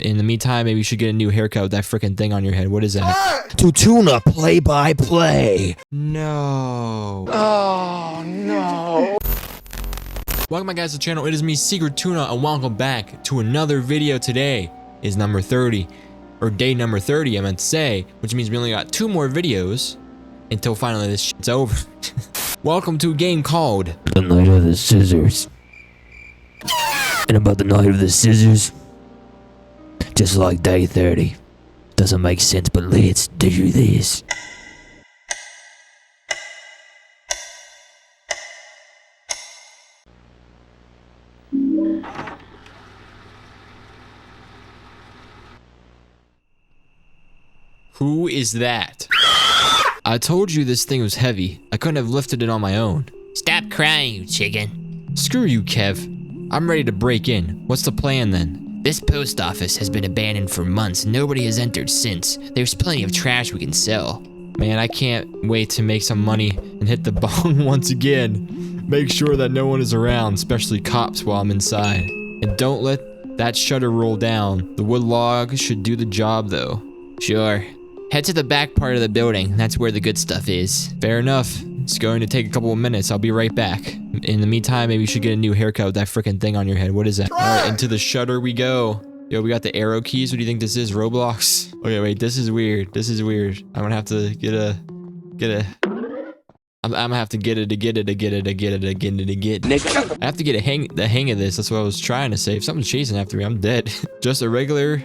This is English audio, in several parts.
In the meantime, maybe you should get a new haircut with that freaking thing on your head. What is that? SecretTuna play-by-play. No. Oh, no. Welcome back, guys, to the channel. It is me, SecretTuna, and welcome back to another video. Today is number 30, or day number 30, I meant to say, which means we only got 2 more videos until finally this shit's over. Welcome to a game called The Night of the Scissors. And about the Night of the Scissors, just like day 30. Doesn't make sense, but let's do this. Who is that? I told you this thing was heavy. I couldn't have lifted it on my own. Stop crying, you chicken. Screw you, Kev. I'm ready to break in. What's the plan then? This post office has been abandoned for months. Nobody has entered since. There's plenty of trash we can sell. Man, I can't wait to make some money and hit the bong once again. Make sure that no one is around, especially cops, while I'm inside. And don't let that shutter roll down. The wood log should do the job, though. Sure. Head to the back part of the building. That's where the good stuff is. Fair enough. It's going to take a couple of minutes. I'll be right back. In the meantime, maybe you should get a new haircut with that freaking thing on your head. What is that? Alright, into the shutter we go. Yo, we got the arrow keys. What do you think this is? Roblox? Okay, wait, this is weird. This is weird. I'm gonna have to I'm gonna have to get it. I have to get the hang of this. That's what I was trying to say. If something's chasing after me, I'm dead. Just a regular.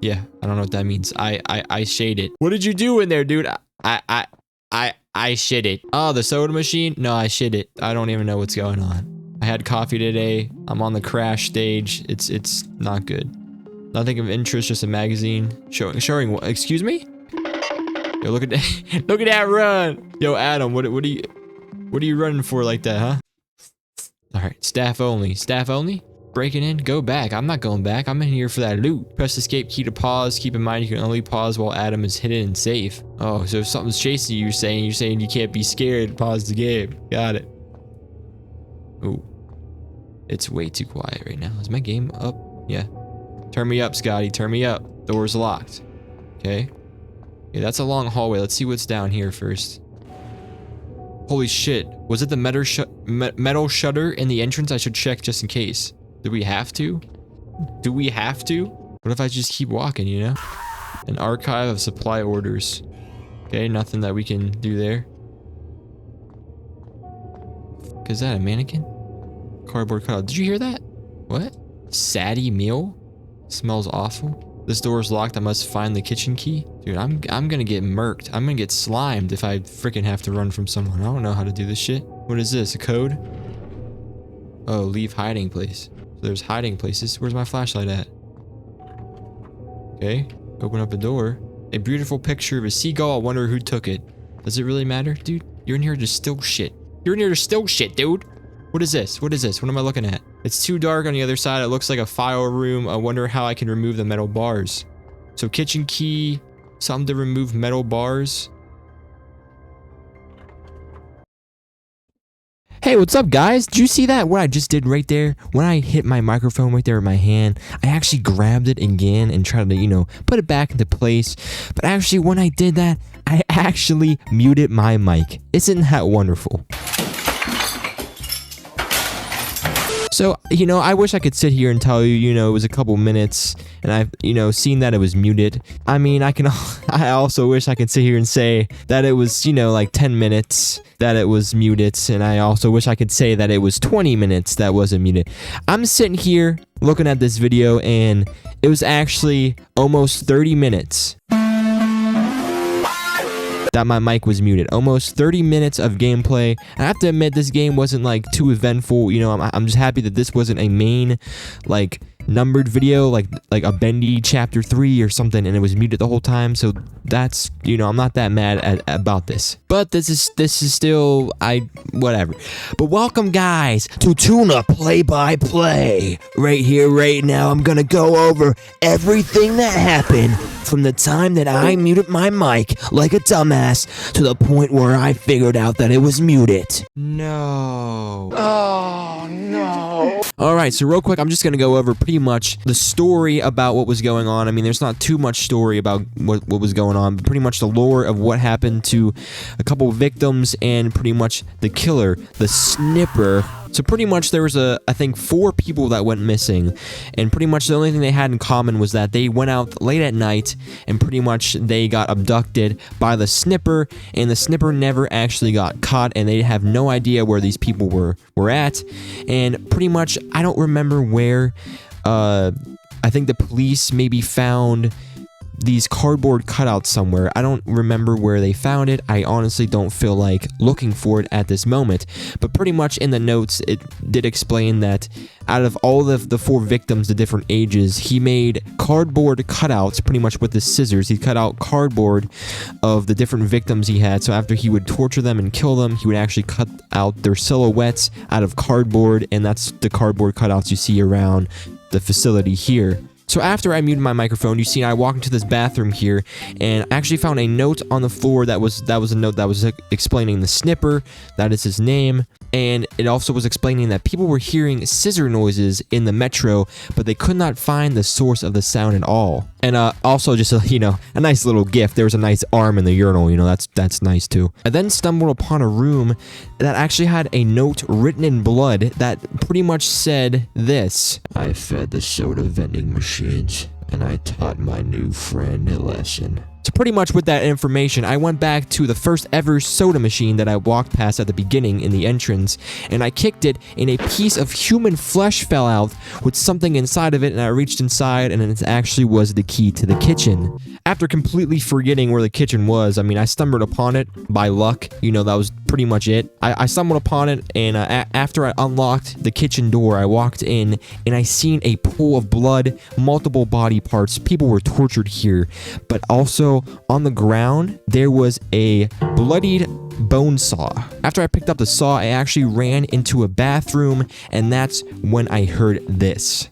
Yeah, I don't know what that means. I shade it. What did you do in there, dude? I shit it. Oh, the soda machine? No, I shit it. I don't even know what's going on. I had coffee today. I'm on the crash stage. It's not good. Nothing of interest, just a magazine showing what? Excuse me? Yo, look at that. Look at that run. Yo, Adam, what are you running for like that, huh? All right, staff only. Staff only? Breaking in? Go back. I'm not going back. I'm in here for that loot. Press escape key to pause. Keep in mind you can only pause while Adam is hidden and safe. Oh, so if something's chasing you, you're saying you can't be scared. Pause the game. Got it. Ooh. It's way too quiet right now. Is my game up? Yeah. Turn me up, Scotty. Turn me up. Door's locked. Okay. Yeah, that's a long hallway. Let's see what's down here first. Holy shit. Was it the metal shutter in the entrance? I should check just in case. Do we have to? Do we have to? What if I just keep walking, you know? An archive of supply orders. Okay, nothing that we can do there. Is that a mannequin? Cardboard cutout. Did you hear that? What? Saddy meal? Smells awful. This door is locked. I must find the kitchen key. Dude, I'm gonna get murked. I'm gonna get slimed if I freaking have to run from someone. I don't know how to do this shit. What is this? A code? Oh, leave hiding place. So there's hiding places. Where's my flashlight at? Okay. Open up a door. A beautiful picture of a seagull. I wonder who took it. Does it really matter? Dude, you're in here to steal shit. You're in here to steal shit, dude. What is this? What is this? What am I looking at? It's too dark on the other side. It looks like a file room. I wonder how I can remove the metal bars. So kitchen key. Something to remove metal bars. Hey, what's up, guys? Did you see that? What I just did right there? When I hit my microphone right there in my hand, I actually grabbed it again and tried to, you know, put it back into place. But actually, when I did that, I actually muted my mic. Isn't that wonderful? So, you know, I wish I could sit here and tell you, you know, it was a couple minutes and I've, you know, seen that it was muted. I mean, I also wish I could sit here and say that it was, you know, like 10 minutes that it was muted. And I also wish I could say that it was 20 minutes that wasn't muted. I'm sitting here looking at this video and it was actually almost 30 minutes that my mic was muted. Almost 30 minutes of gameplay. I have to admit, this game wasn't like too eventful. You know, I'm just happy that this wasn't a main like numbered video like a Bendy chapter 3 or something, and it was muted the whole time. So that's, you know, I'm not that mad about this. But this is still whatever. But welcome, guys, to Tuna play-by-play. Right here, right now, I'm gonna go over everything that happened from the time that I muted my mic like a dumbass glass to the point where I figured out that it was muted. No. Oh, no. All right, so real quick, I'm just going to go over pretty much the story about what was going on. I mean, there's not too much story about what was going on, but pretty much the lore of what happened to a couple victims and pretty much the killer, the snipper. So pretty much there was I think 4 people that went missing, and pretty much the only thing they had in common was that they went out late at night and pretty much they got abducted by the snipper, and the snipper never actually got caught, and they have no idea where these people were at. And pretty much I don't remember where. I think the police maybe found these cardboard cutouts somewhere. I don't remember where they found it. I honestly don't feel like looking for it at this moment. But pretty much in the notes, it did explain that out of all of the 4 victims, the different ages, he made cardboard cutouts pretty much with his scissors. He cut out cardboard of the different victims he had. So after he would torture them and kill them, he would actually cut out their silhouettes out of cardboard. And that's the cardboard cutouts you see around the facility here. So after I muted my microphone, you see I walked into this bathroom here, and I actually found a note on the floor that was a note that was explaining the snipper, that is his name, and it also was explaining that people were hearing scissor noises in the metro, but they could not find the source of the sound at all. And also just a nice little gift. There was a nice arm in the urinal, that's nice too. I then stumbled upon a room that actually had a note written in blood that pretty much said this: I fed the soda vending machines, and I taught my new friend a lesson. So pretty much with that information, I went back to the first ever soda machine that I walked past at the beginning in the entrance, and I kicked it, and a piece of human flesh fell out with something inside of it, and I reached inside, and it actually was the key to the kitchen. After completely forgetting where the kitchen was, I mean, I stumbled upon it by luck. That was pretty much it. I stumbled upon it, and after I unlocked the kitchen door, I walked in, and I seen a pool of blood, multiple body parts. People were tortured here, but also on the ground, there was a bloodied bone saw. After I picked up the saw, I actually ran into a bathroom, and that's when I heard this.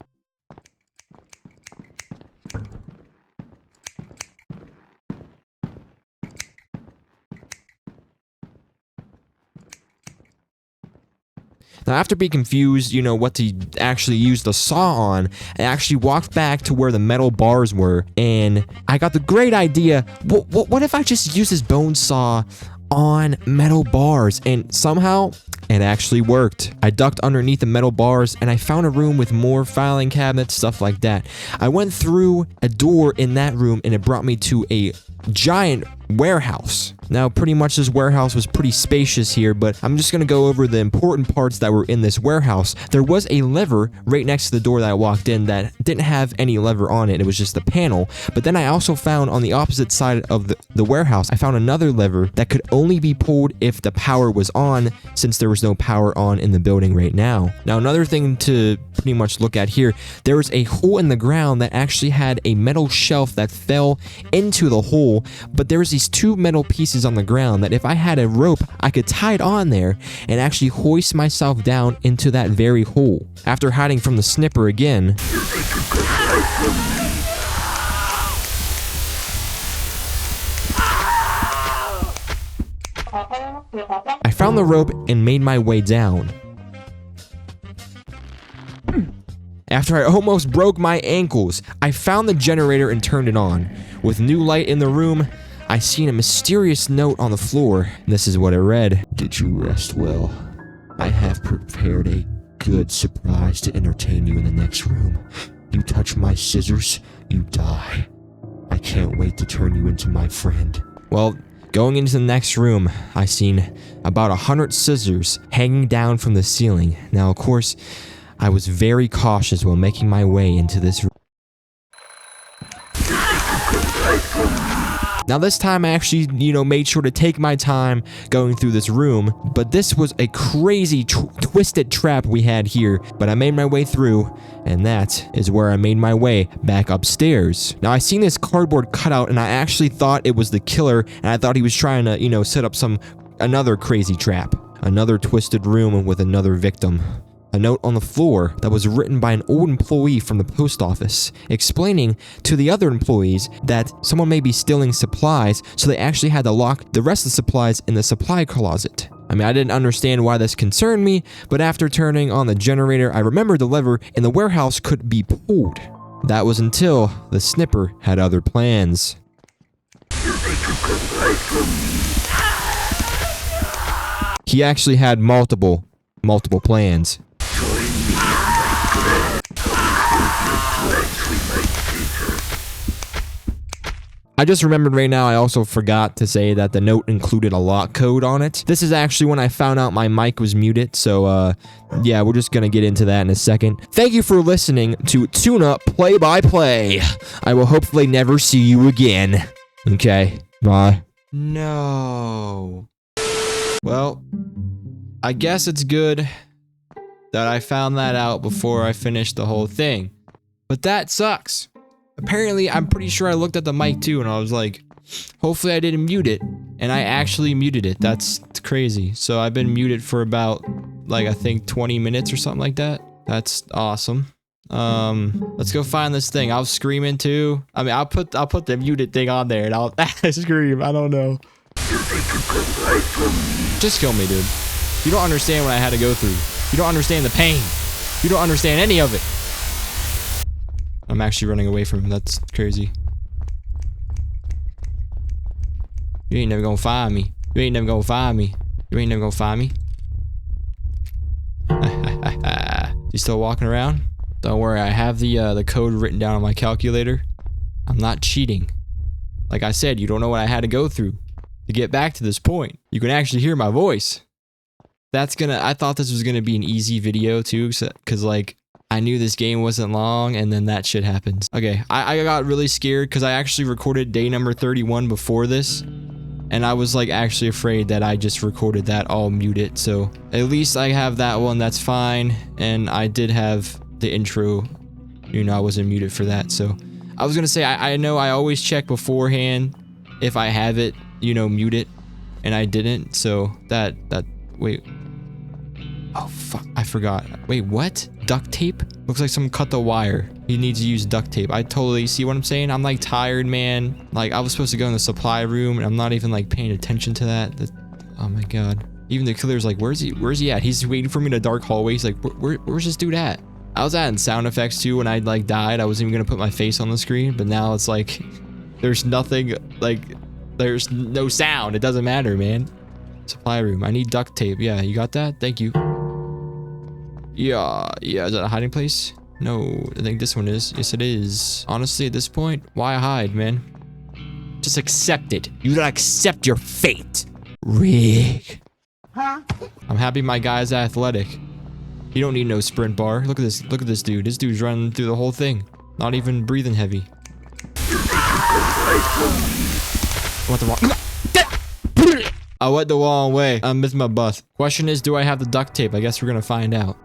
Now, after being confused, what to actually use the saw on, I actually walked back to where the metal bars were, and I got the great idea, what if I just use this bone saw on metal bars? And somehow, it actually worked. I ducked underneath the metal bars, and I found a room with more filing cabinets, stuff like that. I went through a door in that room, and it brought me to a giant warehouse. Now, pretty much this warehouse was pretty spacious here, but I'm just going to go over the important parts that were in this warehouse. There was a lever right next to the door that I walked in that didn't have any lever on it. It was just the panel. But then I also found on the opposite side of the warehouse, I found another lever that could only be pulled if the power was on, since there was no power on in the building right now. Now, another thing to pretty much look at here, there was a hole in the ground that actually had a metal shelf that fell into the hole, but there was these 2 metal pieces on the ground that if I had a rope, I could tie it on there and actually hoist myself down into that very hole. After hiding from the snipper again, I found the rope and made my way down. After I almost broke my ankles, I found the generator and turned it on. With new light in the room, I seen a mysterious note on the floor. This is what it read. Did you rest well? I have prepared a good surprise to entertain you in the next room. You touch my scissors, you die. I can't wait to turn you into my friend. Well, going into the next room, I seen about 100 scissors hanging down from the ceiling. Now, of course, I was very cautious while making my way into this room. Now this time I actually, made sure to take my time going through this room, but this was a crazy twisted trap we had here, but I made my way through, and that is where I made my way back upstairs. Now I seen this cardboard cutout, and I actually thought it was the killer, and I thought he was trying to, set up another crazy trap. Another twisted room with another victim. a note on the floor that was written by an old employee from the post office, explaining to the other employees that someone may be stealing supplies, so they actually had to lock the rest of the supplies in the supply closet. I mean, I didn't understand why this concerned me, but after turning on the generator, I remembered the lever in the warehouse could be pulled. That was until the snipper had other plans. He actually had multiple plans. I just remembered right now, I also forgot to say that the note included a lock code on it. This is actually when I found out my mic was muted, so yeah, we're just gonna get into that in a second. Thank you for listening to Tuna Play-by-Play. I will hopefully never see you again. Okay, bye. No. Well, I guess it's good that I found that out before I finished the whole thing. But that sucks. Apparently, I'm pretty sure I looked at the mic too and I was like, hopefully I didn't mute it. And I actually muted it. That's crazy. So I've been muted for about, like, I think 20 minutes or something like that. That's awesome. Let's go find this thing. I'll scream it too. I mean, I'll put the muted thing on there and I'll scream. I don't know. Just kill me, dude. You don't understand what I had to go through. You don't understand the pain. You don't understand any of it. I'm actually running away from him. That's crazy. You ain't never gonna find me. You ain't never gonna find me. You ain't never gonna find me. You still walking around? Don't worry, I have the code written down on my calculator. I'm not cheating. Like I said, you don't know what I had to go through to get back to this point. You can actually hear my voice. I thought this was gonna be an easy video too, cause like, I knew this game wasn't long, and then that shit happens. Okay, I got really scared because I actually recorded day number 31 before this, and I was like actually afraid that I just recorded that all muted. So at least I have that one, that's fine. And I did have the intro, you know, I wasn't muted for that. So I was gonna say, I know I always check beforehand if I have it, you know, muted, and I didn't. So wait. Oh, fuck. I forgot. Wait, what? Duct tape? Looks like someone cut the wire. He needs to use duct tape. I totally see what I'm saying. I'm like tired, man. Like, I was supposed to go in the supply room and I'm not even like paying attention to that. Oh my god. Even the killer's like, where's he at? He's waiting for me in a dark hallway. He's like, where's this dude at? I was adding sound effects too when I like died. I wasn't even gonna put my face on the screen, but now it's like, there's nothing, like, there's no sound. It doesn't matter, man. Supply room. I need duct tape. Yeah, you got that? Thank you. Yeah, is that a hiding place? No, I think this one is. Yes, it is. Honestly, at this point, why hide, man? Just accept it. You gotta accept your fate. Rick. Huh? I'm happy my guy's athletic. You don't need no sprint bar. Look at this. Look at this dude. This dude's running through the whole thing. Not even breathing heavy. I went the wrong way. I missed my bus. Question is, do I have the duct tape? I guess we're gonna find out.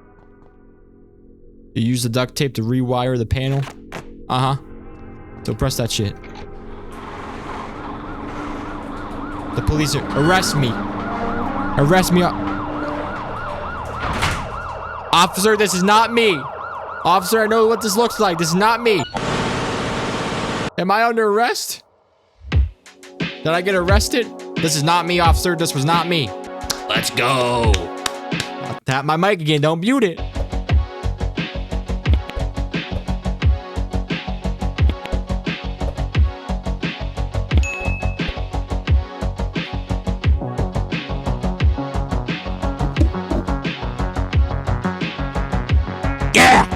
You use the duct tape to rewire the panel? Uh-huh. So press that shit. The police are— arrest me. Arrest me. Officer, this is not me. Officer, I know what this looks like. This is not me. Am I under arrest? Did I get arrested? This is not me, officer. This was not me. Let's go. I'll tap my mic again. Don't mute it.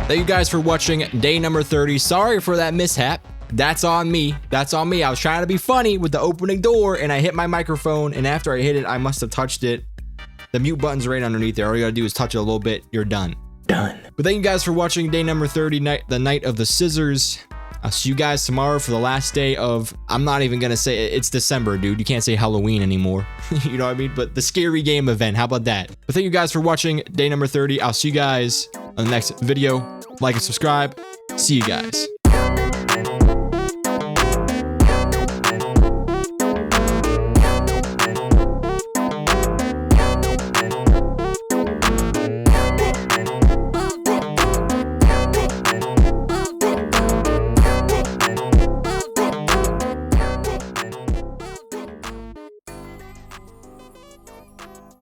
Thank you guys for watching day number 30. Sorry for that mishap. That's on me. That's on me. I was trying to be funny with the opening door and I hit my microphone, and after I hit it, I must have touched it. The mute button's right underneath there. All you gotta do is touch it a little bit. You're done. Done. But thank you guys for watching day number 30, the night of the scissors. I'll see you guys tomorrow for the last day of— I'm not even gonna say— it's December, dude. You can't say Halloween anymore. You know what I mean? But the scary game event. How about that? But thank you guys for watching day number 30. I'll see you guys on the next video. Like and subscribe. See you guys.